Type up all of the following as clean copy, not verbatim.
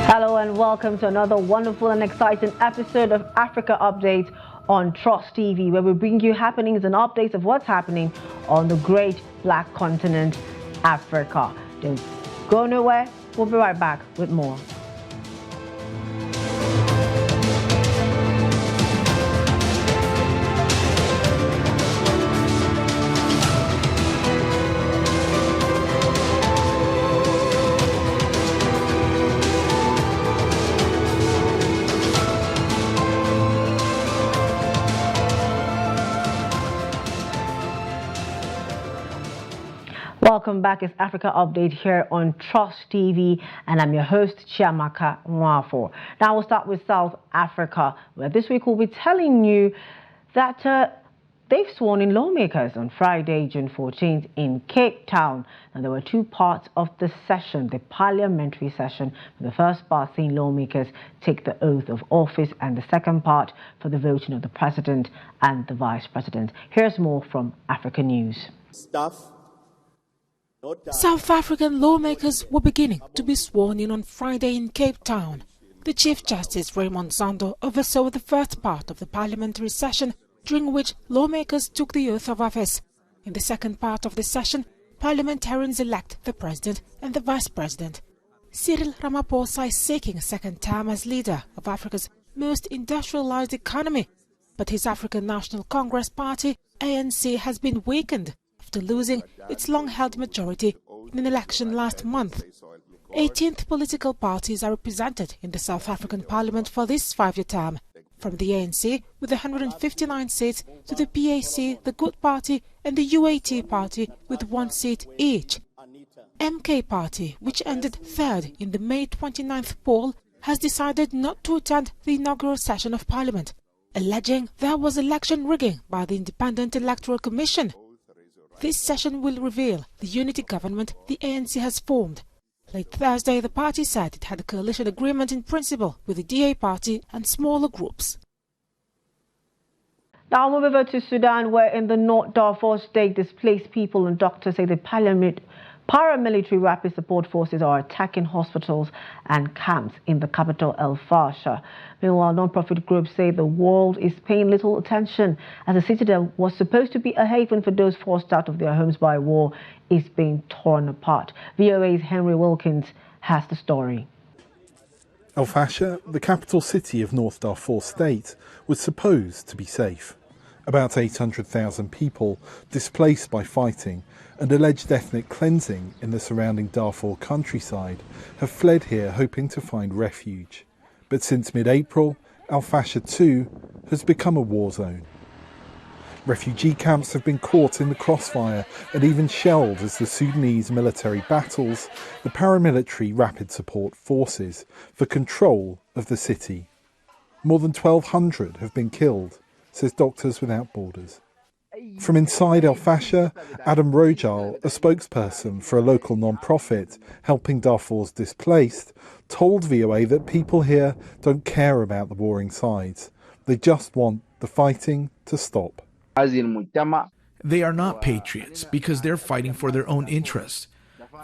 Hello and welcome to another wonderful and exciting episode of Africa Update on Trust TV, where we bring you happenings and updates of what's happening on the great black continent, Africa. Don't go nowhere. We'll be right back with more. Welcome back. It's Africa Update here on Trust TV, and I'm your host, Chiamaka Nwafor. Now we'll start with South Africa, where this week we'll be telling you that they've sworn in lawmakers on Friday, June 14th in Cape Town. Now, there were two parts of the session, the parliamentary session, for the first part seeing lawmakers take the oath of office, and the second part for the voting of the president and the vice president. Here's more from Africa News. South African lawmakers were beginning to be sworn in on Friday in Cape Town. The Chief Justice Raymond Zondo oversaw the first part of the parliamentary session, during which lawmakers took the oath of office. In the second part of the session, parliamentarians elect the president and the vice president. Cyril Ramaphosa is seeking a second term as leader of Africa's most industrialized economy, but his African National Congress party, ANC, has been weakened after losing its long-held majority in an election last month. 18 political parties are represented in the South African Parliament for this five-year term, from the ANC with 159 seats to the PAC, the Good Party and the UAT Party with 1 seat each. MK Party, which ended third in the May 29th poll, has decided not to attend the inaugural session of Parliament, alleging there was election rigging by the Independent Electoral Commission. This session will reveal the unity government the ANC has formed. Late Thursday, the party said it had a coalition agreement in principle with the DA party and smaller groups. Now we'll move over to Sudan, where in the North Darfur state, displaced people and doctors say the paramilitary rapid support forces are attacking hospitals and camps in the capital, El Fasher. Meanwhile, non-profit groups say the world is paying little attention as the citadel was supposed to be a haven for those forced out of their homes by war is being torn apart. VOA's Henry Wilkins has the story. El Fasher, the capital city of North Darfur state, was supposed to be safe. About 800,000 people displaced by fighting and alleged ethnic cleansing in the surrounding Darfur countryside have fled here hoping to find refuge. But since mid-April, El Fasher too has become a war zone. Refugee camps have been caught in the crossfire and even shelled as the Sudanese military battles the paramilitary rapid support forces for control of the city. More than 1,200 have been killed, says Doctors Without Borders. From inside El Fasher, Adam Rojal, a spokesperson for a local non-profit helping Darfur's displaced, told VOA that people here don't care about the warring sides. They just want the fighting to stop. They are not patriots because they're fighting for their own interests.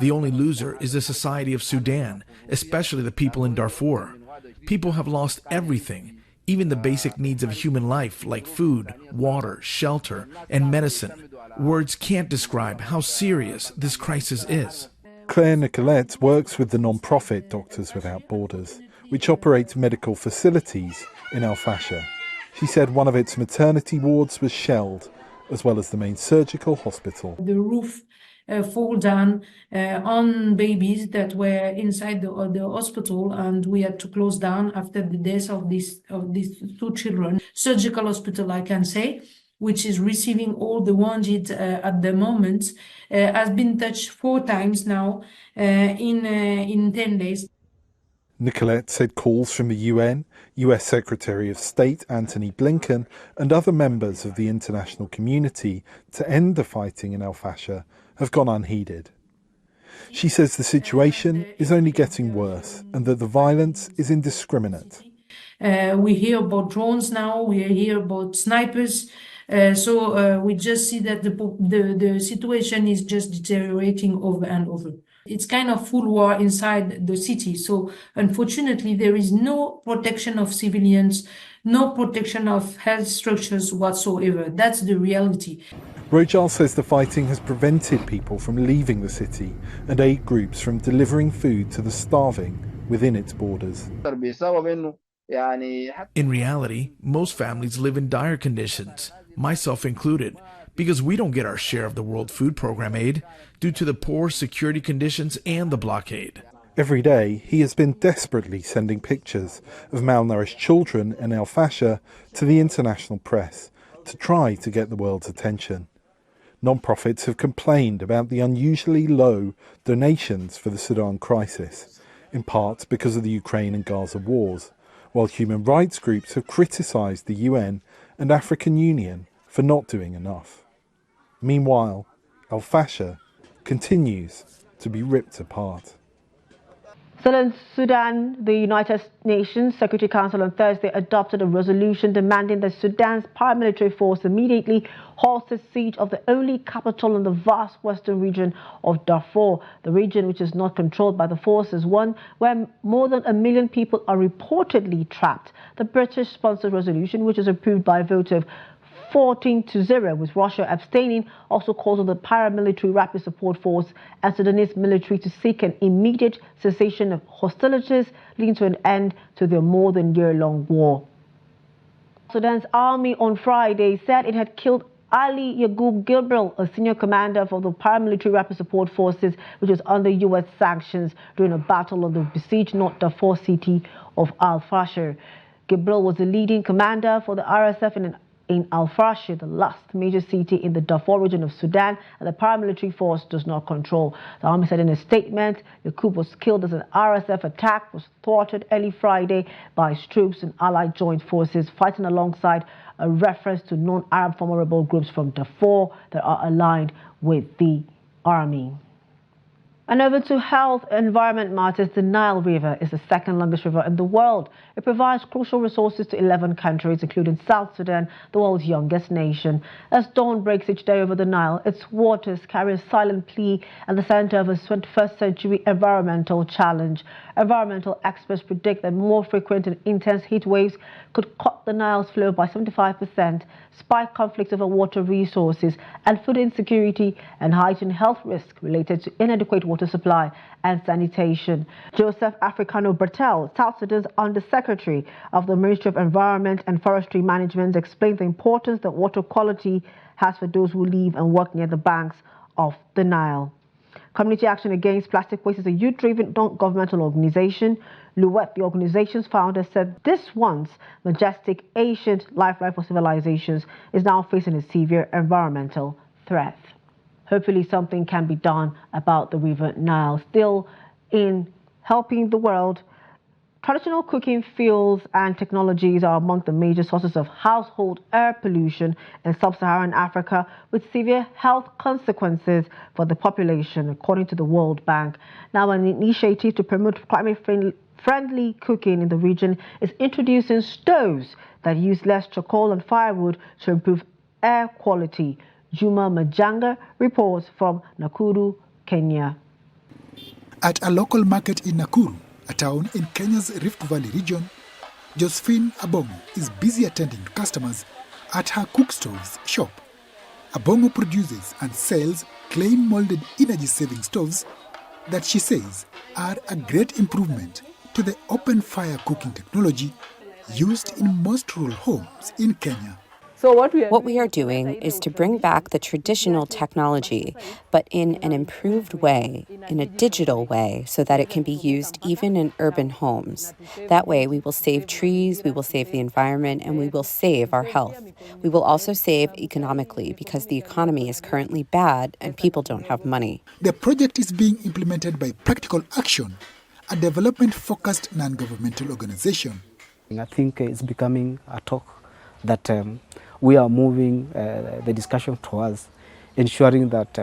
The only loser is the society of Sudan, especially the people in Darfur. People have lost everything. Even the basic needs of human life like food, water, shelter, and medicine. Words can't describe how serious this crisis is. Claire Nicolette works with the non-profit Doctors Without Borders, which operates medical facilities in El Fasher. She said one of its maternity wards was shelled, as well as the main surgical hospital. The roof fall down on babies that were inside the hospital, and we had to close down after the death of these two children. Surgical hospital, I can say, which is receiving all the wounded at the moment, has been touched 4 times now in 10 days. Nicolette said calls from the UN, US Secretary of State Antony Blinken and other members of the international community to end the fighting in El Fasher have gone unheeded. She says the situation is only getting worse and that the violence is indiscriminate. We hear about drones now, we hear about snipers, so we just see that the situation is just deteriorating over and over. It's kind of full war inside the city. So unfortunately, there is no protection of civilians, no protection of health structures whatsoever. That's the reality. Rojal says the fighting has prevented people from leaving the city and aid groups from delivering food to the starving within its borders. In reality, most families live in dire conditions, myself included, because we don't get our share of the World Food Program aid due to the poor security conditions and the blockade. Every day, he has been desperately sending pictures of malnourished children in El Fasher to the international press to try to get the world's attention. Non-profits have complained about the unusually low donations for the Sudan crisis, in part because of the Ukraine and Gaza wars, while human rights groups have criticised the UN and African Union for not doing enough. Meanwhile, El Fasher continues to be ripped apart. Still in Sudan, the United Nations Security Council on Thursday adopted a resolution demanding that Sudan's paramilitary force immediately halt the siege of the only capital in the vast western region of Darfur. The region, which is not controlled by the force, is one where more than 1 million people are reportedly trapped. The British-sponsored resolution, which is approved by a vote of 14-0, with Russia abstaining, also calls on the paramilitary rapid support force and Sudanese military to seek an immediate cessation of hostilities, leading to an end to their more than year-long war. Sudan's army on Friday said it had killed Ali Yaqub Gibril, a senior commander for the paramilitary rapid support forces, which was under U.S. sanctions during a battle on the besieged North Darfur city of Al Fasher. Gibril was the leading commander for the RSF in Al Fasher, the last major city in the Darfur region of Sudan, and the paramilitary force does not control. The army said in a statement, Yaqub was killed as an RSF attack was thwarted early Friday by its troops and allied joint forces fighting alongside a reference to non-Arab former rebel groups from Darfur that are aligned with the army. And over to health and environment matters. The Nile River is the second longest river in the world. It provides crucial resources to 11 countries, including South Sudan, the world's youngest nation. As dawn breaks each day over the Nile, its waters carry a silent plea at the center of a 21st century environmental challenge. Environmental experts predict that more frequent and intense heat waves could cut the Nile's flow by 75%, spike conflicts over water resources and food insecurity, and heighten health risks related to inadequate water supply and sanitation. Joseph Africano Bertel, South Sudan's Undersecretary of the Ministry of Environment and Forestry Management, explained the importance that water quality has for those who live and work near the banks of the Nile. Community Action Against Plastic Waste is a youth-driven non-governmental organization. Luet, the organization's founder, said this once majestic, ancient lifeline for civilizations is now facing a severe environmental threat. Hopefully something can be done about the River Nile. Still in helping the world, traditional cooking fuels and technologies are among the major sources of household air pollution in sub-Saharan Africa, with severe health consequences for the population, according to the World Bank. Now, an initiative to promote climate-friendly cooking in the region is introducing stoves that use less charcoal and firewood to improve air quality. Juma Majanga reports from Nakuru, Kenya. At a local market in Nakuru, a town in Kenya's Rift Valley region, Josephine Abongo is busy attending to customers at her cook stoves shop. Abongo produces and sells clay-molded energy-saving stoves that she says are a great improvement to the open-fire cooking technology used in most rural homes in Kenya. So what we are doing is to bring back the traditional technology, but in an improved way, in a digital way, so that it can be used even in urban homes. That way we will save trees, we will save the environment, and we will save our health. We will also save economically because the economy is currently bad and people don't have money. The project is being implemented by Practical Action, a development-focused non-governmental organization. I think it's becoming a talk that we are moving the discussion towards ensuring that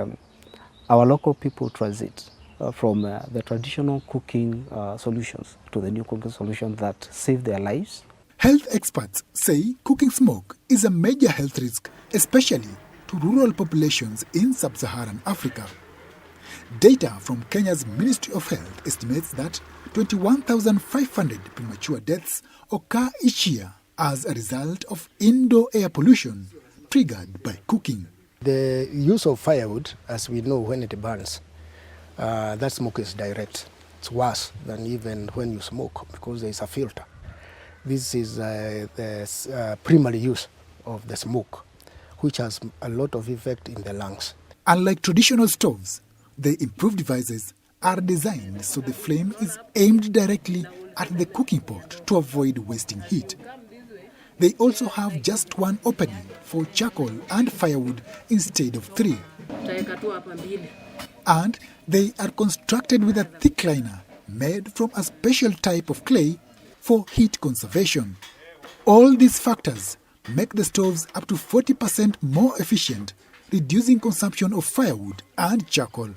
our local people transit from the traditional cooking solutions to the new cooking solutions that save their lives. Health experts say cooking smoke is a major health risk, especially to rural populations in sub-Saharan Africa. Data from Kenya's Ministry of Health estimates that 21,500 premature deaths occur each year as a result of indoor air pollution triggered by cooking. The use of firewood, as we know, when it burns, that smoke is direct. It's worse than even when you smoke because there is a filter. This is the primary use of the smoke, which has a lot of effect in the lungs. Unlike traditional stoves, the improved devices are designed so the flame is aimed directly at the cooking pot to avoid wasting heat. They also have just one opening for charcoal and firewood instead of 3. And they are constructed with a thick liner made from a special type of clay for heat conservation. All these factors make the stoves up to 40% more efficient, reducing consumption of firewood and charcoal.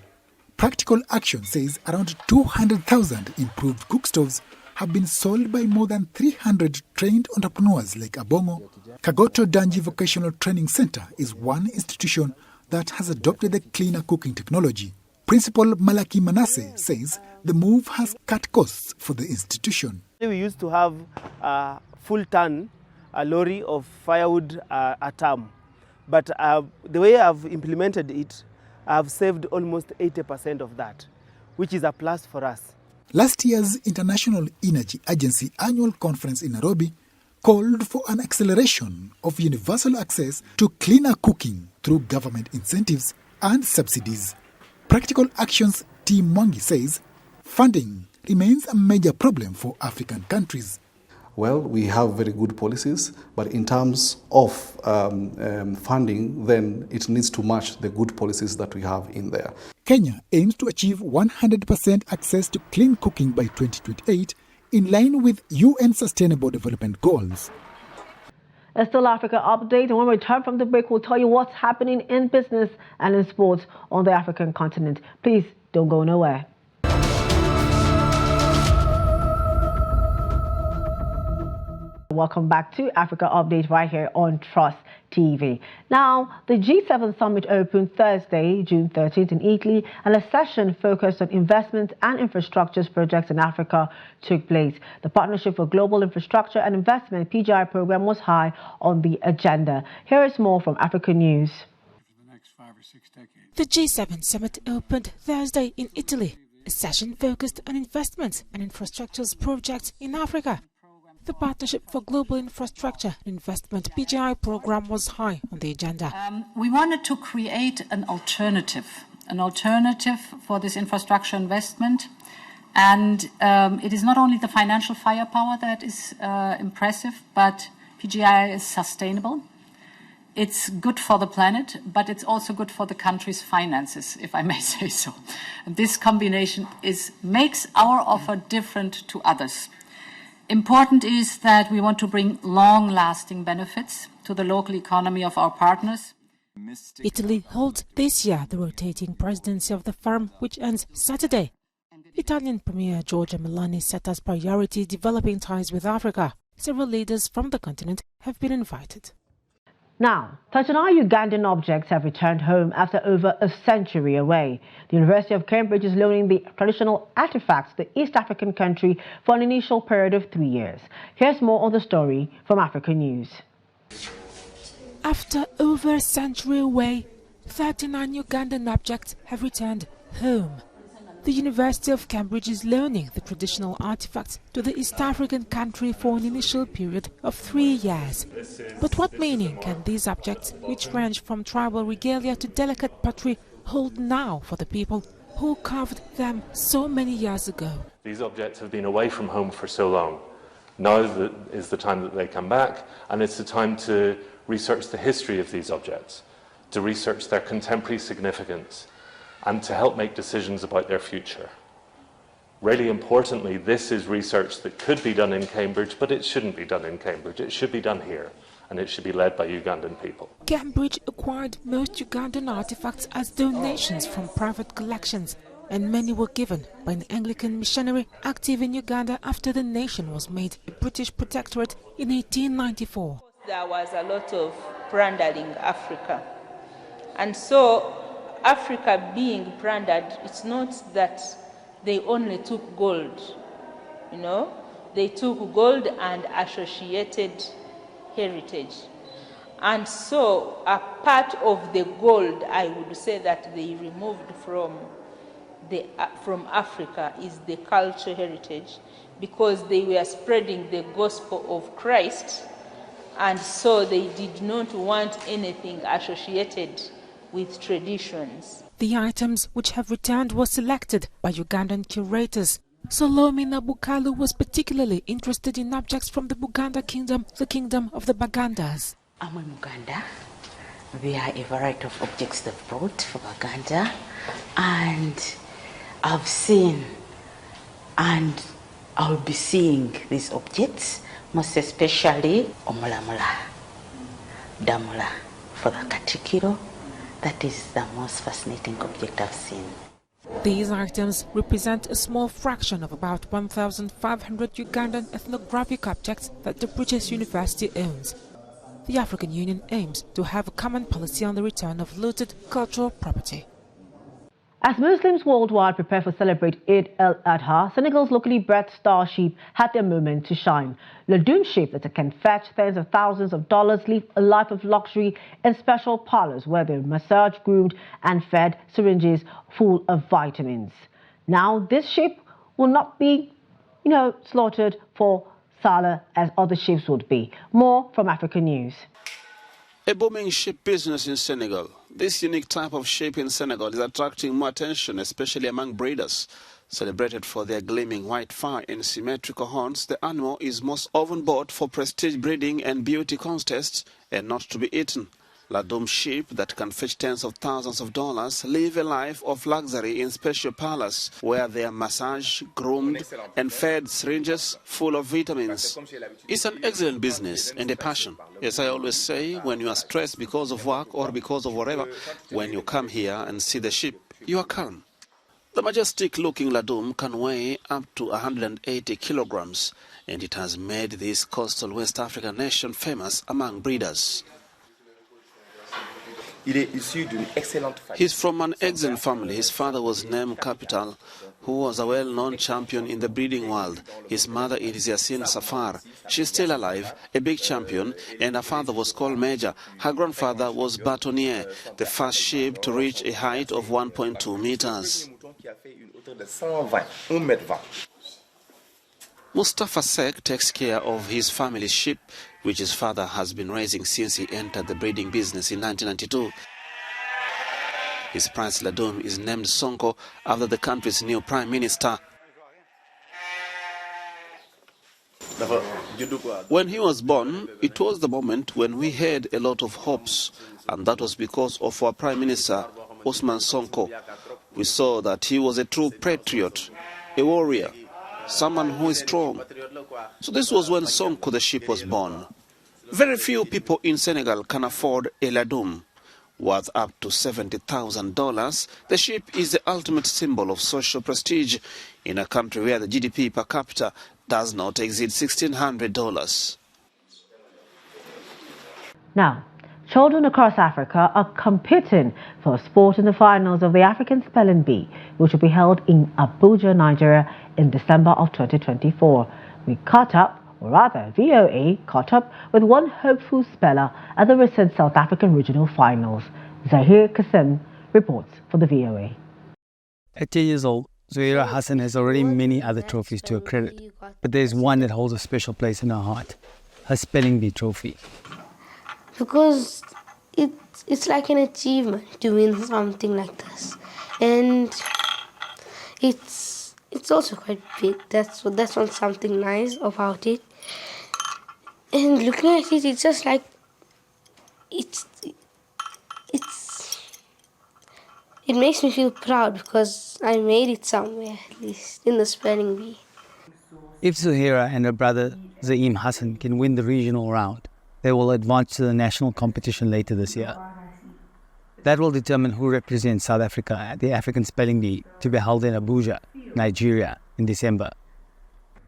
Practical Action says around 200,000 improved cook stoves have been sold by more than 300 trained entrepreneurs like Abongo. Kagoto Danji Vocational Training Center is one institution that has adopted the cleaner cooking technology. Principal Malaki Manasseh says the move has cut costs for the institution. We used to have a full ton, a lorry of firewood a term. But the way I've implemented it, I've saved almost 80% of that, which is a plus for us. Last year's International Energy Agency annual conference in Nairobi called for an acceleration of universal access to cleaner cooking through government incentives and subsidies. Practical Action's Team Mwangi says funding remains a major problem for African countries. Well, we have very good policies, but in terms of funding, then it needs to match the good policies that we have in there. Kenya aims to achieve 100% access to clean cooking by 2028, in line with UN Sustainable Development Goals. A Still Africa update, and when we return from the break, we'll tell you what's happening in business and in sports on the African continent. Please don't go nowhere. Welcome back to Africa Update right here on Trust TV. Now, the G7 summit opened Thursday, June 13th in Italy, and a session focused on investment and infrastructure projects in Africa took place. The Partnership for Global Infrastructure and Investment PGI program was high on the agenda. Here is more from Africa News. The G7 summit opened Thursday in Italy, a session focused on investment and infrastructure projects in Africa. The Partnership for Global Infrastructure and Investment PGI program was high on the agenda. We wanted to create an alternative for this infrastructure investment. And it is not only the financial firepower that is impressive, but PGI is sustainable. It's good for the planet, but it's also good for the country's finances, if I may say so. And this combination makes our offer different to others. Important is that we want to bring long-lasting benefits to the local economy of our partners. Italy holds this year the rotating presidency of the forum, which ends Saturday. Italian Premier Giorgia Meloni set as priority developing ties with Africa. Several leaders from the continent have been invited. Now, 39 Ugandan objects have returned home after over a century away. The University of Cambridge is loaning the traditional artifacts to the East African country for an initial period of 3 years. Here's more on the story from Africa News. After over a century away, 39 Ugandan objects have returned home. The University of Cambridge is loaning the traditional artifacts to the East African country for an initial period of 3 years. But what meaning can these objects, which range from tribal regalia to delicate pottery, hold now for the people who carved them so many years ago? These objects have been away from home for so long. Now is the time that they come back, and it's the time to research the history of these objects, to research their contemporary significance, and to help make decisions about their future. Really importantly, this is research that could be done in Cambridge, but it shouldn't be done in Cambridge. It should be done here, and it should be led by Ugandan people. Cambridge acquired most Ugandan artifacts as donations from private collections, and many were given by an Anglican missionary active in Uganda after the nation was made a British protectorate in 1894. There was a lot of plundering Africa, and so Africa being plundered, it's not that they only took gold, you know, they took gold and associated heritage. And so a part of the gold, I would say, that they removed from Africa is the cultural heritage, because they were spreading the gospel of Christ, and so they did not want anything associated with traditions. The items which have returned were selected by Ugandan curators. Salome Nabukalu was particularly interested in objects from the Buganda kingdom, the kingdom of the Bagandas. I'm in Uganda. There are a variety of objects they've brought from Uganda, and I've seen and I'll be seeing these objects, most especially Omulamula, Damula for the Katikiro. That is the most fascinating object I've seen. These items represent a small fraction of about 1,500 Ugandan ethnographic objects that the British University owns. The African Union aims to have a common policy on the return of looted cultural property. As Muslims worldwide prepare for celebrate Eid al-Adha, Senegal's locally bred star sheep had their moment to shine. Ladoum sheep that can fetch tens of thousands of dollars live a life of luxury in special parlors where they're massaged, groomed and fed syringes full of vitamins. Now, this sheep will not be, slaughtered for Salah as other sheep would be. More from Africa News. A booming sheep business in Senegal. This unique type of sheep in Senegal is attracting more attention, especially among breeders. Celebrated for their gleaming white fur and symmetrical horns, the animal is most often bought for prestige breeding and beauty contests and not to be eaten. Ladoum sheep that can fetch tens of thousands of dollars live a life of luxury in special parlors where they are massaged, groomed and fed syringes full of vitamins. It's an excellent business and a passion. As I always say, when you are stressed because of work or because of whatever, when you come here and see the sheep, you are calm. The majestic-looking Ladoum can weigh up to 180 kilograms, and it has made this coastal West African nation famous among breeders. He's from an excellent family. His father was named Capital, who was a well-known champion in the breeding world. His mother is Yassine Safar. She's still alive, a big champion, and her father was called Major. Her grandfather was Batonier, the first sheep to reach a height of 1.2 meters. Mustafa Sek takes care of his family's sheep, which his father has been raising since he entered the breeding business in 1992. His prince Ladoum is named Sonko after the country's new prime minister. When he was born, it was the moment when we had a lot of hopes, and that was because of our prime minister, Ousmane Sonko. We saw that he was a true patriot, a warrior, someone who is strong. So this was when Sonko the sheep was born. Very few people in Senegal can afford a Ladoum. Worth up to $70,000, the sheep is the ultimate symbol of social prestige in a country where the GDP per capita does not exceed $1,600. Now, children across Africa are competing for sport in the finals of the African Spelling Bee, which will be held in Abuja, Nigeria in December of 2024. We caught up, or rather VOA caught up with one hopeful speller at the recent South African regional finals. Zahir Kasim reports for the VOA. At 10 years old, Zuhaira Hassan has already many other trophies to her credit, but there's one that holds a special place in her heart, her Spelling Bee trophy. Because it's like an achievement to win something like this, and it's also quite big. That's what's something nice about it. And looking at it, it's just like it makes me feel proud because I made it somewhere, at least in the spelling bee. If Zuhaira and her brother Zaim Hassan can win the regional round, they will advance to the national competition later this year. That will determine who represents South Africa at the African Spelling Bee to be held in Abuja, Nigeria, in December.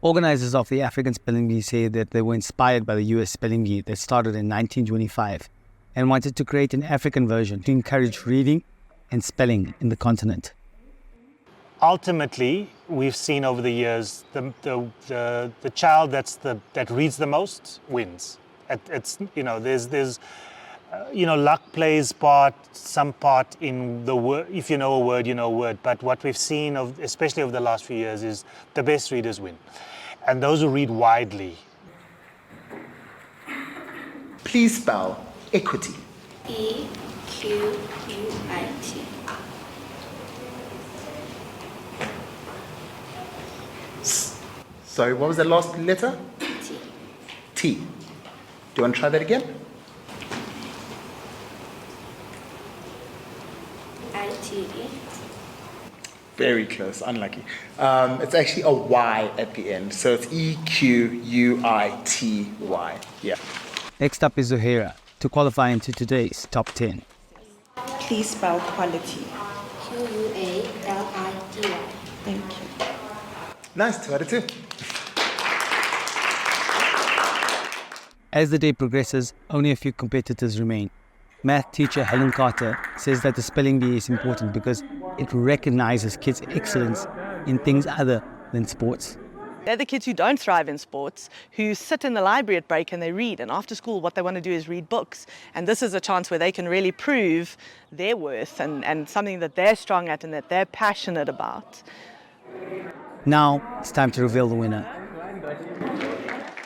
Organizers of the African Spelling Bee say that they were inspired by the US Spelling Bee that started in 1925 and wanted to create an African version to encourage reading and spelling in the continent. Ultimately, we've seen over the years the child that reads the most wins. It's there's luck plays some part in the word. If you know a word, you know a word. But what we've seen especially over the last few years, is the best readers win, and those who read widely. Please spell equity. EQUIT. Sorry, what was the last letter? T. T. Do you want to try that again? ITD. Very close, unlucky. It's actually a Y at the end, so it's EQUITY. Yeah. Next up is Zuhaira to qualify into today's top 10. Please spell quality. QUALITY. Thank you. Nice, 2 out of 2. As the day progresses, only a few competitors remain. Math teacher Helen Carter says that the spelling bee is important because it recognizes kids' excellence in things other than sports. They're the kids who don't thrive in sports, who sit in the library at break and they read, and after school what they want to do is read books. And this is a chance where they can really prove their worth and something that they're strong at and that they're passionate about. Now it's time to reveal the winner.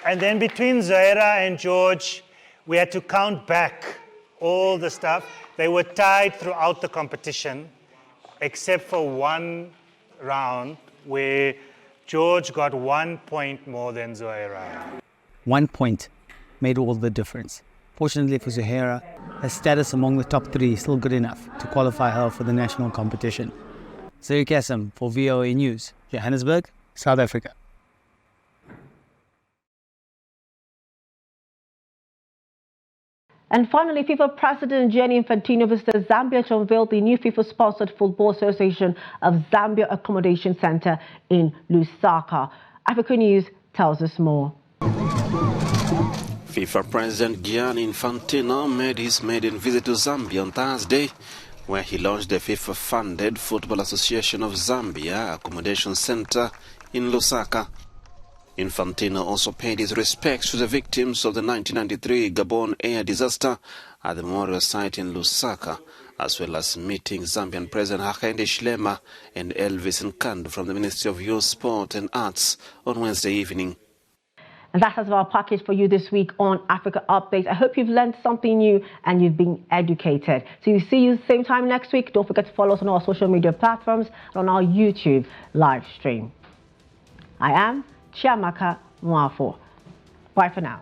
And then between Zuhaira and George, we had to count back all the stuff. They were tied throughout the competition, except for one round where George got 1 point more than Zuhaira. 1 point made all the difference. Fortunately for Zuhaira, her status among the top 3 is still good enough to qualify her for the national competition. Zuri Kassem for VOA News, Johannesburg, South Africa. And finally, FIFA President Gianni Infantino visited Zambia to unveil the new FIFA-sponsored Football Association of Zambia Accommodation Center in Lusaka. Africa News tells us more. FIFA President Gianni Infantino made his maiden visit to Zambia on Thursday, where he launched the FIFA-funded Football Association of Zambia Accommodation Center in Lusaka. Infantino also paid his respects to the victims of the 1993 Gabon air disaster at the memorial site in Lusaka, as well as meeting Zambian President Hakainde Hichilema and Elvis Nkando from the Ministry of Youth, Sport and Arts on Wednesday evening. And that has our package for you this week on Africa Update. I hope you've learned something new and you've been educated. So we'll see you same time next week. Don't forget to follow us on our social media platforms and on our YouTube live stream. I am Chiamaka Nwafor. Bye for now.